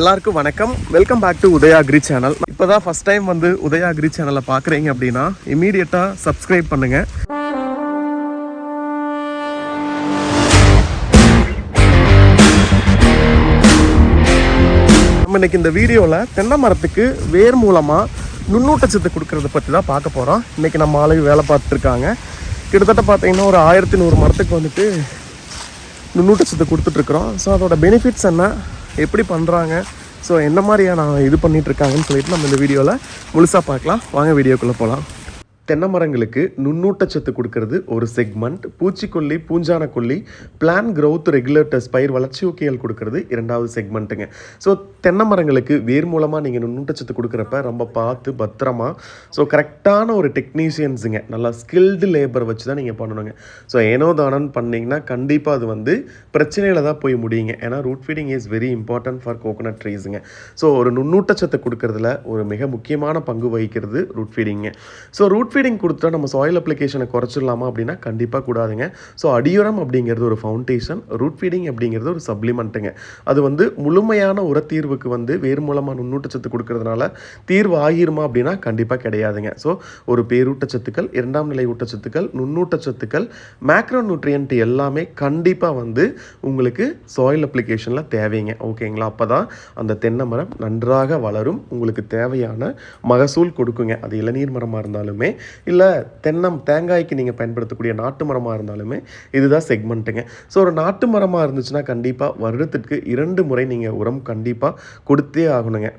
எல்லாருக்கும் வணக்கம். Welcome back to Udaya agri channel. இப்போதான் ஃபர்ஸ்ட் டைம் வந்து உதயா அக்ரி சேனலை பார்க்குறீங்க அப்படின்னா இமீடியட்டாக சப்ஸ்கிரைப் பண்ணுங்கள். நம்ம இன்னைக்கு இந்த வீடியோவில் தென்னை மரத்துக்கு வேர் மூலமாக நுண்ணூட்டச்சத்து கொடுக்கறத பற்றி தான் பார்க்க போகிறோம். இன்றைக்கி நம்ம ஆளுங்க வேலை பார்த்துருக்காங்க. கிட்டத்தட்ட பார்த்தீங்கன்னா ஒரு 1100 மரத்துக்கு வந்துட்டு நுண்ணூட்டச்சத்து கொடுத்துட்ருக்குறோம். ஸோ அதோட பெனிஃபிட்ஸ் என்ன, எப்படி பண்ணுறாங்க, ஸோ என்ன மாதிரியான இது பண்ணிகிட்ருக்காங்கன்னு சொல்லிட்டு நம்ம இந்த வீடியோவில் முழுசாக பார்க்கலாம். வாங்க வீடியோக்குள்ளே போகலாம். தென்னை மரங்களுக்கு நுண்ணூட்டச்சத்து கொடுக்கறது ஒரு செக்மெண்ட். பூச்சிக்கொல்லி, பூஞ்சான கொல்லி, பிளான் க்ரோத் ரெகுலேட்டர்ஸ், பயிர் வளர்ச்சி ஊக்கியல் கொடுக்கறது இரண்டாவது செக்மெண்ட்டுங்க. ஸோ தென்னை மரங்களுக்கு வேர் மூலமாக நீங்கள் நுண்ணூட்டச்சத்து கொடுக்குறப்ப ரொம்ப பார்த்து பத்திரமா, ஸோ கரெக்டான ஒரு டெக்னீஷியன்ஸுங்க, நல்லா ஸ்கில்டு லேபர் வச்சு தான் நீங்கள் பண்ணணுங்க. ஸோ ஏனோ தானன்னு பண்ணிங்கன்னா கண்டிப்பாக அது வந்து பிரச்சனையில் தான் போய் முடியுங்க. ஏன்னா root feeding is very important for coconut ட்ரீஸுங்க. ஸோ ஒரு நுண்ணூட்டச்சத்தை கொடுக்கறதுல ஒரு மிக முக்கியமான பங்கு வகிக்கிறது ரூட் ஃபீடிங்க. ஸோ ரூட் ஃபீடிங் கொடுத்தா நம்ம சாயில் அப்ளிகேஷனை குறைச்சிடலாமா அப்படின்னா கண்டிப்பாக கூடாதுங்க. ஸோ அடியுரம் அப்படிங்கிறது ஒரு ஃபவுண்டேஷன், ரூட் ஃபீடிங் அப்படிங்கிறது ஒரு சப்ளிமெண்ட்டுங்க. அது வந்து முழுமையான உரத்தீர்வுக்கு வந்து வேறு மூலமாக நுண்ணூட்டச்சத்து கொடுக்கறதுனால தீர்வு ஆகிருமா அப்படின்னா கண்டிப்பாக கிடையாதுங்க. ஸோ ஒரு பேரூட்டச்சத்துக்கள், இரண்டாம் நிலை ஊட்டச்சத்துக்கள், நுண்ணூட்டச்சத்துக்கள், மேக்ரோ நியூட்ரியன்ட் எல்லாமே கண்டிப்பாக வந்து உங்களுக்கு சாயில் அப்ளிகேஷனில் தேவைங்க. ஓகேங்களா? அப்போ தான் அந்த தென்னை மரம் நன்றாக வளரும், உங்களுக்கு தேவையான மகசூல் கொடுக்குங்க. அது இளநீர் மரமாக இருந்தாலுமே இல்லை தேங்காய்க்கு நீங்கள் பயன்படுத்தக்கூடிய நாட்டு மரமாக இருந்தாலுமே இதுதான் செக்மெண்ட்டுங்க. ஸோ ஒரு நாட்டு மரமாக இருந்துச்சுன்னா கண்டிப்பாக வருடத்திற்கு 2 முறை நீங்கள் உரம் கண்டிப்பாக கொடுத்தே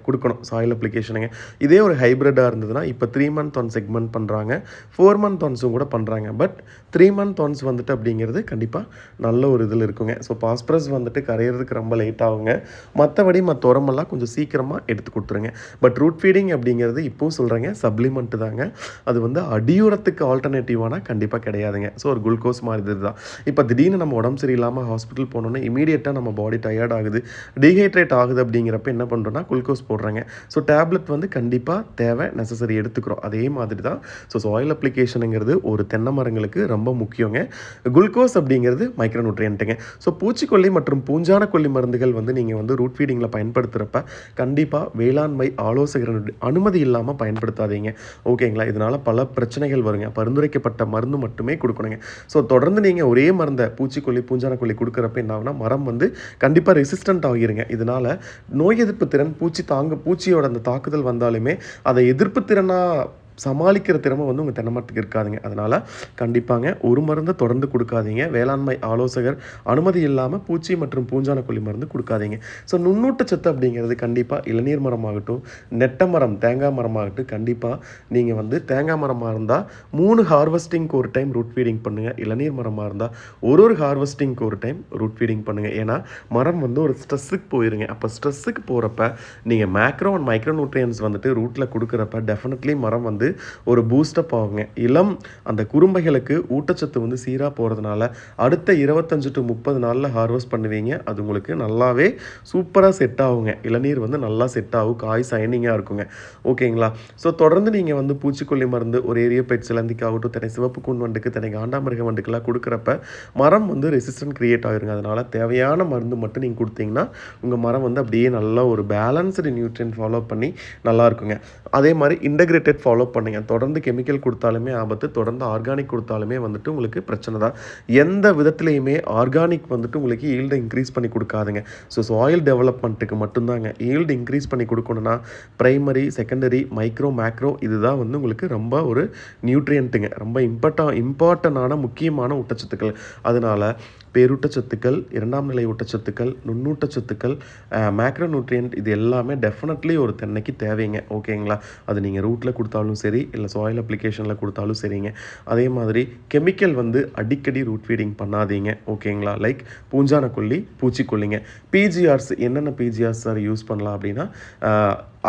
கொடுக்கணும் சாயில் அப்ளிகேஷனுங்க. இதே ஒரு ஹைப்ரிட்டாக இருந்ததுன்னா இப்போ 3 month ஒன் செக்மெண்ட் பண்ணுறாங்க, 4 month ஒன்ஸும் கூட பண்ணுறாங்க. பட் 3 month ஒன்ஸ் வந்துட்டு அப்படிங்கிறது கண்டிப்பாக நல்ல ஒரு இதில் இருக்குங்க. ஸோ பாஸ்பரஸ் வந்துட்டு கரையிறதுக்கு ரொம்ப லேட் ஆகுங்க. மற்றபடி மற்ற உரமெல்லாம் கொஞ்சம் சீக்கிரமாக எடுத்து கொடுத்துருங்க. பட் ரூட் ஃபீடிங் அப்படிங்கிறது இப்போவும் சொல்கிறேங்க சப்ளிமெண்ட்டு தாங்க. அது வந்து அடியுரத்துக்கு ஆல்டர்னேட்டிவானா கண்டிப்பாக கிடையாதுங்க. ஸோ ஒரு குளுக்கோஸ் மாதிரி தான். இப்போ திடீர்னு நம்ம உடம்பு சரியில்லாமல் ஹாஸ்பிட்டல் போனோன்னா இமீடியட்டாக நம்ம பாடி டயர்ட் ஆகுது, டீஹைட்ரேட் ஆகுது அப்படிங்கிறப்ப என்ன பண்ணுறோன்னா குளுக்கோஸ் போடுறாங்க. ஸோ டேப்லெட் வந்து கண்டிப்பாக தேவை, நெசசரி எடுத்துக்கிறோம். அதே மாதிரி தான் ஸோ சாயில் அப்ளிகேஷனுங்கிறது ஒரு தென்னை மரங்களுக்கு ரொம்ப முக்கியங்க. குளுக்கோஸ் அப்படிங்கிறது மைக்ரோ நியூட்ரியன்ட்டுங்க. ஸோ பூச்சிக்கொல்லி மற்றும் பூஞ்சான கொல்லி மருந்துகள் வந்து நீங்கள் வந்து ரூட் ஃபீடிங்கில் பயன்படுத்துகிறப்ப கண்டிப்பாக வேளாண்மை ஆலோசகர்களுடைய அனுமதி இல்லாமல் பயன்படுத்தாதீங்க. ஓகேங்களா? இதனால் பல பிரச்சனைகள் வருங்க. பரிந்துரைக்கப்பட்ட மருந்து மட்டுமே கொடுக்கணுங்க. ஸோ தொடர்ந்து நீங்கள் ஒரே மருந்தை பூச்சிக்கொல்லி, பூஞ்சான கொல்லி கொடுக்குறப்ப என்ன ஆகுனா மரம் வந்து கண்டிப்பாக ரெசிஸ்டன்ட் ஆகிருங்க. இதனால் நோய் எதிர்ப்பு திறன், பூச்சியோட அந்த தாக்குதல் வந்தாலுமே அதை எதிர்ப்பு திறனாக சமாளிக்கிற திறமை வந்து உங்கள் தென்னை மரத்துக்கு இருக்காதுங்க. அதனால் கண்டிப்பாங்க ஒரு மருந்தை தொடர்ந்து கொடுக்காதீங்க. வேளாண்மை ஆலோசகர் அனுமதி இல்லாமல் பூச்சி மற்றும் பூஞ்சான கொல்லி மருந்து கொடுக்காதீங்க. ஸோ நுண்ணூட்டச்சத்து அப்படிங்கிறது கண்டிப்பாக இளநீர் மரமாகட்டும், நெட்ட மரம், தேங்காய் மரமாகட்டும், கண்டிப்பாக நீங்கள் வந்து தேங்காய் மரமாக இருந்தால் 3 ஹார்வெஸ்டிங்க்கு ஒரு டைம் ரூட் ஃபீடிங் பண்ணுங்கள். இளநீர் மரமாக இருந்தால் ஒரு ஹார்வெஸ்டிங்க்கு ஒரு டைம் ரூட் ஃபீடிங் பண்ணுங்கள். ஏன்னா மரம் வந்து ஒரு ஸ்ட்ரெஸ்ஸுக்கு போயிருங்க. அப்போ ஸ்ட்ரெஸ்ஸுக்கு போகிறப்ப நீங்கள் மேக்ரோ அண்ட் மைக்ரோ நியூட்ரியன்ஸ் வந்துட்டு ரூட்டில் கொடுக்குறப்ப டெஃபினெட்லி மரம் வந்து ஒரு பூஸ்டப் ஆகுங்க. இளம் அந்த குறும்பைகளுக்கு ஊட்டச்சத்து வந்து சீராக போகிறதுனால அடுத்த 25 to 30 நாளில் ஹார்வெஸ்ட் பண்ணுவீங்க. அது உங்களுக்கு நல்லாவே சூப்பராக செட் ஆகுங்க. இளநீர் வந்து நல்லா செட் ஆகும், காய் சைனிங்காக இருக்குங்க. ஓகேங்களா? ஸோ தொடர்ந்து நீங்கள் வந்து பூச்சிக்கொல்லி மருந்து ஒரு ஏரிய பெட் சிலந்திக்காகட்டும், தனி சிவப்பு கூன் வண்டுக்கு, தனி காண்டாமிருக வண்டுக்கெல்லாம் கொடுக்குறப்ப மரம் வந்து ரெசிஸ்டன்ட் கிரியேட் ஆகிருங்க. அதனால் தேவையான மருந்து மட்டும் நீங்கள் கொடுத்தீங்கன்னா உங்கள் மரம் வந்து அப்படியே நல்லா ஒரு பேலன்ஸ்டு நியூட்ரியன் ஃபாலோ பண்ணி நல்லா இருக்குங்க. அதே மாதிரி இன்டகிரேட்டட் ஃபாலோ பண்ணுங்க. தொடர்ந்து கெமிக்கல் கொடுத்தாலுமே ஆபத்து, தொடர்ந்து ஆர்கானிக் கொடுத்தாலுமே வந்துட்டு உங்களுக்கு பிரச்சனை தான். எந்த விதத்துலையுமே ஆர்கானிக் வந்துட்டு உங்களுக்கு ஈல்டை இன்க்ரீஸ் பண்ணி கொடுக்காதுங்க. ஸோ சாயில் டெவலப்மெண்ட்டுக்கு மட்டும்தாங்க. ஈல்டு இன்க்ரீஸ் பண்ணி கொடுக்கணுன்னா பிரைமரி, செகண்டரி, மைக்ரோ, மேக்ரோ இதுதான் வந்து உங்களுக்கு ரொம்ப ஒரு நியூட்ரியன்ட்டுங்க. ரொம்ப இம்பார்ட்டண்டான முக்கியமான ஊட்டச்சத்துக்கள். அதனால் பேரூட்டச்சத்துக்கள், இரண்டாம் நிலை ஊட்டச்சத்துக்கள், நுண்ணூட்டச்சத்துக்கள், மேக்ரோ நியூட்ரியன்ட் இது எல்லாமே டெஃபினெட்லி ஒரு தென்னைக்கு தேவைங்க. ஓகேங்களா? அது நீங்கள் ரூட்டில் கொடுத்தாலும் சரி, இல்லை சாயில் அப்ளிகேஷனில் கொடுத்தாலும் சரிங்க. அதே மாதிரி கெமிக்கல் வந்து அடிக்கடி ரூட் ஃபீடிங் பண்ணாதீங்க. ஓகேங்களா? லைக் பூஞ்சான கொல்லி, பூச்சிக்கொல்லிங்க. பிஜிஆர்ஸ் என்னென்ன பிஜிஆர்ஸ் சார் யூஸ் பண்ணலாம் அப்படின்னா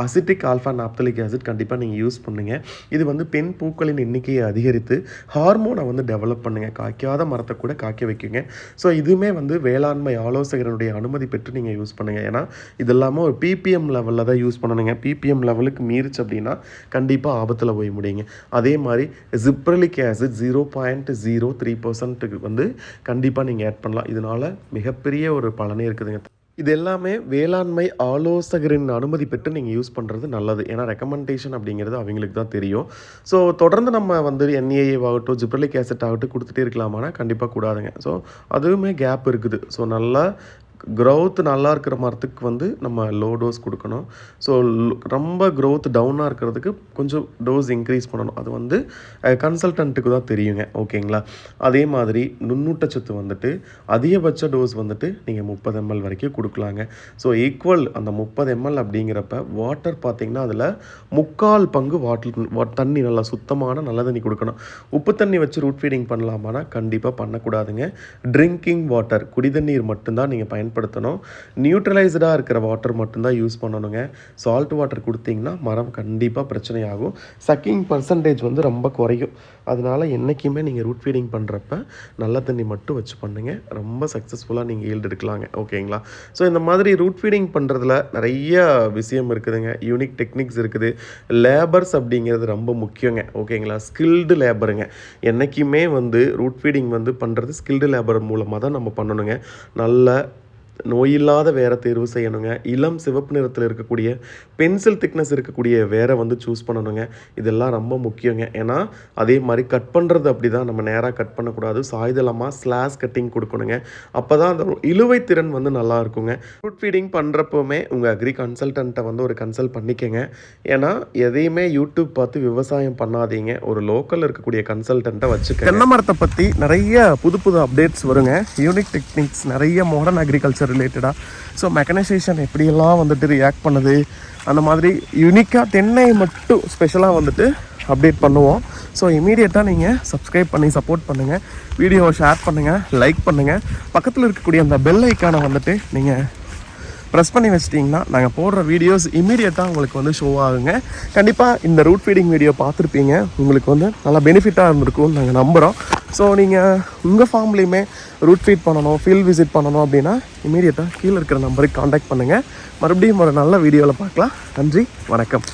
அசிட்டிக் ஆல்ஃபா நாப்தலிக் ஆசிட் கண்டிப்பாக நீங்கள் யூஸ் பண்ணுங்கள். இது வந்து பெண் பூக்களின் எண்ணிக்கையை அதிகரித்து ஹார்மோனை வந்து டெவலப் பண்ணுங்கள். காய்க்காத மரத்தை கூட காய்க்க வைக்குங்க. ஸோ இதுவுமே வந்து வேளாண்மை ஆலோசகருடைய அனுமதி பெற்று நீங்கள் யூஸ் பண்ணுங்கள். ஏன்னா இதெல்லாமல் ஒரு பிபிஎம் லெவலில் தான் யூஸ் பண்ணணுங்க. பிபிஎம் லெவலுக்கு மீறிச்சு அப்படின்னா கண்டிப்பாக ஆபத்தில் போய் முடியுங்க. அதே மாதிரி ஜிப்ரலிக் ஆசிட் 0.03% வந்து கண்டிப்பாக நீங்கள் ஆட் பண்ணலாம். இதனால் மிகப்பெரிய ஒரு பலனே இருக்குதுங்க. இது எல்லாமே வேளாண்மை ஆலோசகரின் அனுமதி பெற்று நீங்கள் யூஸ் பண்ணுறது நல்லது. ஏன்னா ரெக்கமெண்டேஷன் அப்படிங்கிறது அவங்களுக்கு தான் தெரியும். ஸோ தொடர்ந்து நம்ம வந்து NAA ஆகட்டும், ஜிப்ரலிக் ஆசிட் ஆகட்டும் கொடுத்துட்டே இருக்கலாமானா கண்டிப்பாக கூடாதுங்க. ஸோ அதுவுமே கேப் இருக்குது. ஸோ நல்லா க்ரோத் நல்லா இருக்கிற மரத்துக்கு வந்து நம்ம லோ டோஸ் கொடுக்கணும். ஸோ ரொம்ப க்ரோத் டவுனாக இருக்கிறதுக்கு கொஞ்சம் டோஸ் இன்க்ரீஸ் பண்ணணும். அது வந்து கன்சல்டன்ட்டுக்கு தான் தெரியுங்க. ஓகேங்களா? அதே மாதிரி நுண்ணூட்டச்சத்து வந்துட்டு அதிகபட்ச டோஸ் வந்துட்டு நீங்கள் 30 ml வரைக்கும் கொடுக்கலாங்க. ஸோ ஈக்குவல் அந்த 30 ml அப்படிங்கிறப்ப வாட்டர் பார்த்திங்கன்னா அதில் 3/4 பங்கு தண்ணி நல்லா சுத்தமான நல்ல தண்ணி கொடுக்கணும். உப்பு தண்ணி வச்சு ரூட் ஃபீடிங் பண்ணலாமானா கண்டிப்பாக பண்ணக்கூடாதுங்க. ட்ரிங்கிங் வாட்டர் குடிதண்ணீர் மட்டும்தான் நீங்கள் பயன்படுத்தணும். நியூட்ரலைஸ்டாக இருக்கிற வாட்டர் மட்டும்தான் யூஸ் பண்ணணுங்க. சால்ட் வாட்டர் கொடுத்தீங்கன்னா மரம் கண்டிப்பாக பிரச்சனையாகும். சக்கிங் பர்சன்டேஜ் வந்து ரொம்ப குறையும். அதனால் என்றைக்குமே நீங்கள் ரூட் ஃபீடிங் பண்ணுறப்ப நல்ல தண்ணி மட்டும் வச்சு பண்ணுங்கள். ரொம்ப சக்ஸஸ்ஃபுல்லாக நீங்கள் ஈல்டு எடுக்கலாங்க. ஓகேங்களா? ஸோ இந்த மாதிரி ரூட் ஃபீடிங் பண்ணுறதுல நிறைய விஷயம் இருக்குதுங்க. யூனிக் டெக்னிக்ஸ் இருக்குது. லேபர்ஸ் அப்படிங்கிறது ரொம்ப முக்கியங்க. ஓகேங்களா? ஸ்கில்டு லேபருங்க. என்றைக்குமே வந்து ரூட் ஃபீடிங் வந்து பண்ணுறது ஸ்கில்டு லேபர் மூலமாக தான் நம்ம பண்ணணுங்க. நல்ல நோயில்லாத வேரை தேர்வு செய்யணுங்க. இளம் சிவப்பு நிறத்தில் இருக்கக்கூடிய பென்சில் திக்னஸ் இருக்கக்கூடிய வேரை வந்து சூஸ் பண்ணணுங்க. இதெல்லாம் ரொம்ப முக்கியங்க. ஏன்னா அதே மாதிரி கட் பண்ணுறது அப்படி தான், நம்ம நேராக கட் பண்ணக்கூடாது. சாய்தளமாக ஸ்லாஷ் கட்டிங் கொடுக்கணுங்க. அப்போ தான் அந்த இழுவை திறன் வந்து நல்லா இருக்குங்க. ரூட் ஃபீடிங் பண்ணுறப்போவுமே உங்கள் அக்ரி கன்சல்டண்ட்டை வந்து ஒரு கன்சல்ட் பண்ணிக்கங்க. ஏன்னா எதையுமே யூடியூப் பார்த்து விவசாயம் பண்ணாதீங்க. ஒரு லோக்கலில் இருக்கக்கூடிய கன்சல்டண்ட்டை வச்சுக்க. தென்னை மரத்தை பற்றி நிறைய புது புது அப்டேட்ஸ் வருங்க. யூனிக் டெக்னிக்ஸ் நிறைய மாடர்ன் அக்ரிகல்ச்சர் ரிலேட்டடாக. ஸோ மெக்கனைசேஷன் எப்படியெல்லாம் வந்துட்டு ரியாக்ட் பண்ணுது, அந்த மாதிரி யூனிக்காக தென்னை மட்டும் ஸ்பெஷலாக வந்துட்டு அப்டேட் பண்ணுவோம். ஸோ இமீடியட்டாக நீங்கள் சப்ஸ்கிரைப் பண்ணி சப்போர்ட் பண்ணுங்கள். வீடியோவை ஷேர் பண்ணுங்கள், லைக் பண்ணுங்கள். பக்கத்தில் இருக்கக்கூடிய அந்த பெல் ஐக்கானை வந்துட்டு நீங்கள் ப்ரெஸ் பண்ணி வச்சிட்டிங்கன்னா நாங்கள் போடுற வீடியோஸ் இமீடியட்டாக உங்களுக்கு வந்து ஷோ ஆகுங்க. கண்டிப்பாக இந்த ரூட் ஃபீடிங் வீடியோ பார்த்துருப்பீங்க. உங்களுக்கு வந்து நல்லா பெனிஃபிட்டாக இருந்திருக்கும்னு நாங்கள் நம்புகிறோம். ஸோ நீங்கள் உங்கள் ஃபார்ம்லேயுமே ரூட் ஃபீட் பண்ணணும், ஃபீல்ட் விசிட் பண்ணணும் அப்படின்னா இமீடியட்டாக கீழே இருக்கிற நம்பருக்கு காண்டாக்ட் பண்ணுங்கள். மறுபடியும் ஒரு நல்ல வீடியோவில் பார்க்கலாம். நன்றி, வணக்கம்.